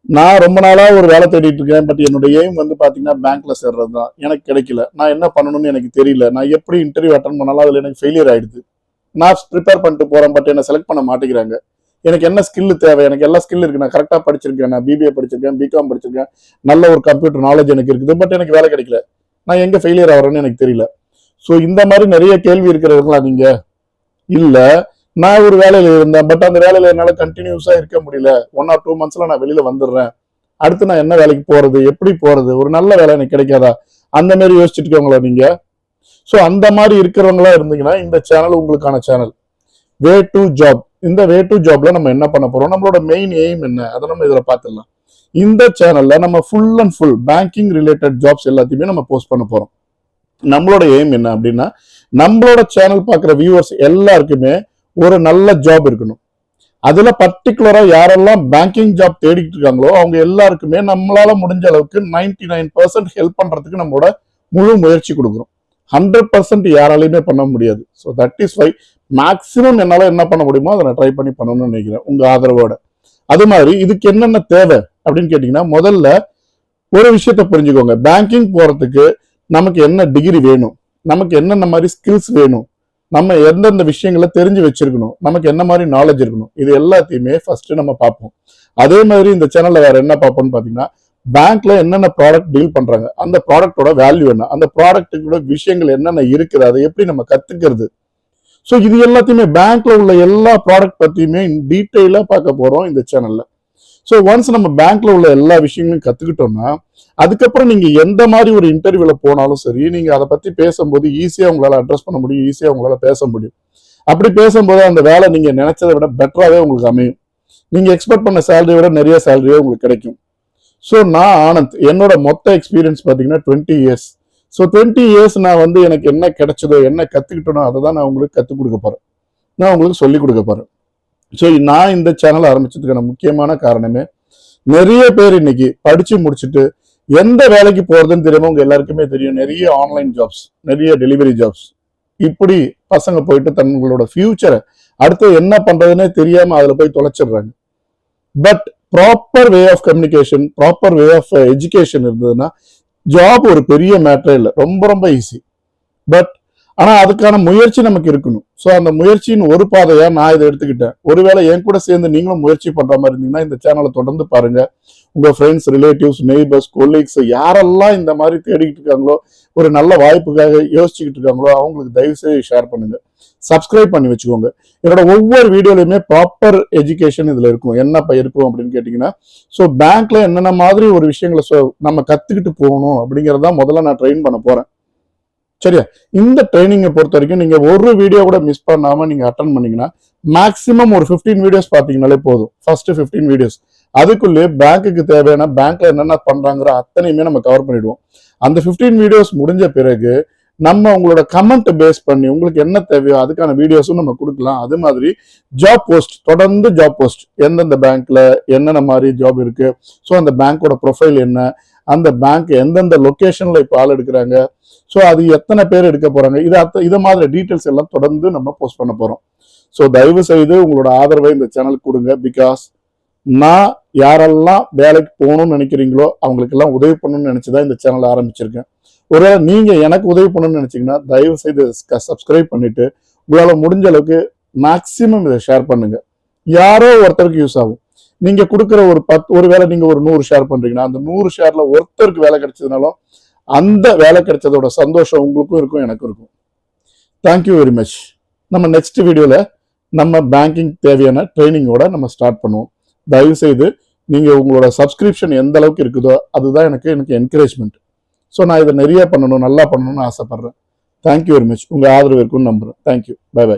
நான் ரொம்ப நாளா ஒரு வேலை தேடிட்டு இருக்கேன். பட் என்னோட எய்ம் வந்து பாத்தீங்கன்னா பேங்க்ல சேர்றது தான். எனக்கு கிடைக்கல. நான் என்ன பண்ணணும்னு எனக்கு தெரியல. நான் எப்படி இன்டர்வியூ அட்டன் பண்ணாலும் அதுல எனக்கு ஃபெயிலியர் ஆயிடுது. நான் ப்ரிப்பேர் பண்ணிட்டு போறேன். பட் என்ன செலக்ட் பண்ண மாட்டேங்கிறாங்க. எனக்கு என்ன ஸ்கில் தேவை? எனக்கு எல்லா ஸ்கில் இருக்கு. நான் கரெக்டா படிச்சிருக்கேன். நான் பிபிஏ படிச்சிருக்கேன், பிகாம் படிச்சிருக்கேன். நல்ல ஒரு கம்ப்யூட்டர் நாலேஜ் எனக்கு இருக்குது. பட் எனக்கு வேலை கிடைக்கல. நான் எங்க ஃபெயிலியர் ஆகிறேன்னு எனக்கு தெரியல. ஸோ இந்த மாதிரி நிறைய கேள்வி இருக்கிறவங்களா நீங்க? இல்ல, நான் ஒரு வேலையில இருந்தேன். பட் அந்த வேலையில என்னால கண்டினியூஸா இருக்க முடியல. 1 or 2 monthsல நான் வெளியில வந்துடுறேன். அடுத்து நான் என்ன வேலைக்கு போறது? எப்படி போறது? ஒரு நல்ல வேலை எனக்கு கிடைக்காதா? அந்த மாதிரி யோசிச்சுட்டு இருக்கவங்களா நீங்க? ஸோ அந்த மாதிரி இருக்கிறவங்களா இருந்தீங்கன்னா இந்த சேனல் உங்களுக்கான சேனல். Way to job. இந்த வே டு ஜாப்ல நம்ம என்ன பண்ண போறோம்? நம்மளோட மெயின் எய்ம் என்ன? அதை நம்ம இதுல பார்த்துடலாம். இந்த சேனல்ல நம்ம full and full banking related jobs எல்லாத்தையுமே நம்ம போஸ்ட் பண்ண போறோம். நம்மளோட எய்ம் என்ன அப்படின்னா, நம்மளோட சேனல் பார்க்குற வியூவர்ஸ் எல்லாருக்குமே ஒரு நல்ல ஜாப் இருக்கணும். அதுல பர்டிகுலரா யாரெல்லாம் பேங்கிங் ஜாப் தேடிட்டு இருக்காங்களோ அவங்க எல்லாருக்குமே நம்மளால முடிஞ்ச அளவுக்கு 99% ஹெல்ப் பண்றதுக்கு நம்மளோட முழு முயற்சி கொடுக்குறோம். 100% யாராலையுமே பண்ண முடியாது. So that is why maximum என்னால என்ன பண்ண முடியுமோ அதை நான் ட்ரை பண்ணி பண்ணணும்னு நினைக்கிறேன் உங்க ஆதரவோட. அது மாதிரி இதுக்கு என்னென்ன தேவை அப்படின்னு கேட்டீங்கன்னா, முதல்ல ஒரு விஷயத்த புரிஞ்சுக்கோங்க. பேங்கிங் போறதுக்கு நமக்கு என்ன டிகிரி வேணும், நமக்கு என்னென்ன மாதிரி ஸ்கில்ஸ் வேணும், நம்ம எந்தெந்த விஷயங்களை தெரிஞ்சு வச்சிருக்கணும், நமக்கு என்ன மாதிரி நாலேஜ் இருக்கணும், இது எல்லாத்தையுமே ஃபர்ஸ்ட் நம்ம பார்ப்போம். அதே மாதிரி இந்த சேனல்ல வேற என்ன பார்ப்போம்னு பாத்தீங்கன்னா, பேங்க்ல என்னென்ன ப்ராடக்ட் டீல் பண்றாங்க, அந்த ப்ராடக்டோட வேல்யூ என்ன, அந்த ப்ராடக்ட்டோட விஷயங்கள் என்னென்ன இருக்குது, அதை எப்படி நம்ம கத்துக்கிறது. ஸோ இது எல்லாத்தையுமே பேங்க்ல உள்ள எல்லா ப்ராடக்ட் பத்தியுமே டீட்டெயிலா பார்க்க போறோம் இந்த சேனல்ல. ஸோ ஒன்ஸ் நம்ம பேங்க்ல உள்ள எல்லா விஷயங்களையும் கத்துக்கிட்டோம்னா, அதுக்கப்புறம் நீங்க எந்த மாதிரி ஒரு இன்டர்வியூல போனாலும் சரி, நீங்க அதை பத்தி பேசும்போது ஈஸியா உங்களால அட்ரஸ் பண்ண முடியும், ஈஸியா உங்களால பேச முடியும். அப்படி பேசும்போது அந்த வேலை நீங்க நினைச்சதை விட பெட்டராகவே உங்களுக்கு அமையும். நீங்க எக்ஸ்பெக்ட் பண்ண சேலரியை விட நிறைய சேலரியே உங்களுக்கு கிடைக்கும். ஸோ நான் ஆனந்த், என்னோட மொத்த எக்ஸ்பீரியன்ஸ் பார்த்தீங்கன்னா 20 இயர்ஸ். ஸோ 20 இயர்ஸ் நான் வந்து எனக்கு என்ன கிடைச்சதோ, என்ன கத்துக்கிட்டனோ அதை தான் நான் உங்களுக்கு கற்றுக் கொடுக்க போறேன், நான் உங்களுக்கு சொல்லிக் கொடுக்க போறேன். ஸோ நான் இந்த சேனல் ஆரம்பிச்சதுக்கான முக்கியமான காரணமே, நிறைய பேர் இன்னைக்கு படிச்சு முடிச்சுட்டு எந்த வேலைக்கு போறதுன்னு தெரியாம உங்க எல்லாருக்குமே தெரியும், நிறைய ஆன்லைன் ஜாப்ஸ், நிறைய டெலிவரி ஜாப்ஸ், இப்படி பசங்க போயிட்டு தங்களோட ஃபியூச்சரை அடுத்து என்ன பண்றதுன்னே தெரியாம அதுல போய் தொலைச்சிடுறாங்க. But proper way of communication, proper way of education இருந்ததுன்னா ஜாப் ஒரு பெரிய மேட்டரே இல்லை, ரொம்ப ரொம்ப ஈஸி. பட் ஆனா அதுக்கான முயற்சி நமக்கு இருக்கணும். ஸோ அந்த முயற்சியின் ஒரு பாதையா நான் இதை எடுத்துக்கிட்டேன். ஒருவேளை என் கூட சேர்ந்து நீங்களும் முயற்சி பண்ற மாதிரி இருந்தீங்கன்னா இந்த சேனலை தொடர்ந்து பாருங்க. உங்க ஃப்ரெண்ட்ஸ், ரிலேட்டிவ்ஸ், நெய்பர்ஸ், கொலீக்ஸ் யாரெல்லாம் இந்த மாதிரி தேடிக்கிட்டு இருக்காங்களோ, ஒரு நல்ல வாய்ப்புக்காக யோசிச்சுக்கிட்டு இருக்காங்களோ அவங்களுக்கு தயவு செய்து ஷேர் பண்ணுங்க. சப்ஸ்கிரைப் பண்ணி வச்சுக்கோங்க. என்னோட ஒவ்வொரு வீடியோலையுமே ப்ராப்பர் எஜுகேஷன் இதுல இருக்கும். என்ன இருக்கும் அப்படின்னு கேட்டீங்கன்னா, ஸோ பேங்க்ல என்னென்ன மாதிரி ஒரு விஷயங்களை நம்ம கத்துக்கிட்டு போகணும் அப்படிங்கறத முதல்ல நான் ட்ரெயின் பண்ண போறேன். சரியா? இந்த ட்ரைனிங்கை பொறுத்த வரைக்கும் நீங்க ஒரு வீடியோ கூட மிஸ் பண்ணாம நீங்க அட்டன் பண்ணீங்கன்னா மேக்ஸிமம் ஒரு 15 வீடியோஸ் பாத்தீங்கன்னாலே போதும். ஃபர்ஸ்ட் 15 வீடியோஸ், அதுக்குள்ளே பேங்க்குக்கு தேவையான பேங்க்ல என்னென்ன பண்றாங்கிற அத்தனையுமே நம்ம கவர் பண்ணிடுவோம். அந்த 15 வீடியோஸ் முடிஞ்ச பிறகு நம்ம உங்களோட கமெண்ட் பேஸ் பண்ணி உங்களுக்கு என்ன தேவையோ அதுக்கான வீடியோஸும் நம்ம கொடுக்கலாம். அது மாதிரி ஜாப் போஸ்ட், தொடர்ந்து ஜாப் போஸ்ட், எந்தெந்த பேங்க்ல என்னென்ன மாதிரி ஜாப் இருக்கு, ஸோ அந்த பேங்கோட ப்ரொஃபைல் என்ன, அந்த பேங்க் எந்தெந்த லொகேஷன்ல இப்போ ஆள் எடுக்கிறாங்க, ஸோ அது எத்தனை பேர் எடுக்க போறாங்க, இதை மாதிரி டீட்டெயில்ஸ் எல்லாம் தொடர்ந்து நம்ம போஸ்ட் பண்ண போறோம். ஸோ தயவு செய்து உங்களோட ஆதரவை இந்த சேனலுக்கு கொடுங்க. பிகாஸ் நான் யாரெல்லாம் வேலைக்கு போகணும்னு நினைக்கிறீங்களோ அவங்களுக்கெல்லாம் உதவி பண்ணணும்னு நினைச்சுதான் இந்த சேனலை ஆரம்பிச்சிருக்கேன். ஒருவேளை நீங்க எனக்கு உதவி பண்ணணும்னு நினைச்சீங்கன்னா தயவு செய்து சப்ஸ்கிரைப் பண்ணிட்டு உங்களால முடிஞ்ச அளவுக்கு மேக்சிமம் இதை ஷேர் பண்ணுங்க. யாரோ ஒருத்தருக்கு யூஸ் ஆகும். நீங்க கொடுக்குற ஒரு 10, ஒருவேளை நீங்க ஒரு 100 ஷேர் பண்றீங்கன்னா அந்த 100 ஷேர்ல ஒருத்தருக்கு வேலை கிடைச்சதுனாலும் அந்த வேலை கிடைச்சதோட சந்தோஷம் உங்களுக்கும் இருக்கும், எனக்கும் இருக்கும். Thank you very much. நம்ம நெக்ஸ்ட் வீடியோல நம்ம பேங்கிங் தேவையான ட்ரைனிங்கோட நம்ம ஸ்டார்ட் பண்ணுவோம். தயவு செய்து நீங்க உங்களோட சப்ஸ்கிரிப்ஷன் எந்த அளவுக்கு இருக்குதோ அதுதான் எனக்கு என்கரேஜ்மெண்ட். ஸோ நான் இதை நிறைய பண்ணணும், நல்லா பண்ணணும்னு ஆசைப்படுறேன். Thank you very much. உங்க ஆதரவு இருக்குன்னு நம்புறேன். தேங்க்யூ. Bye by.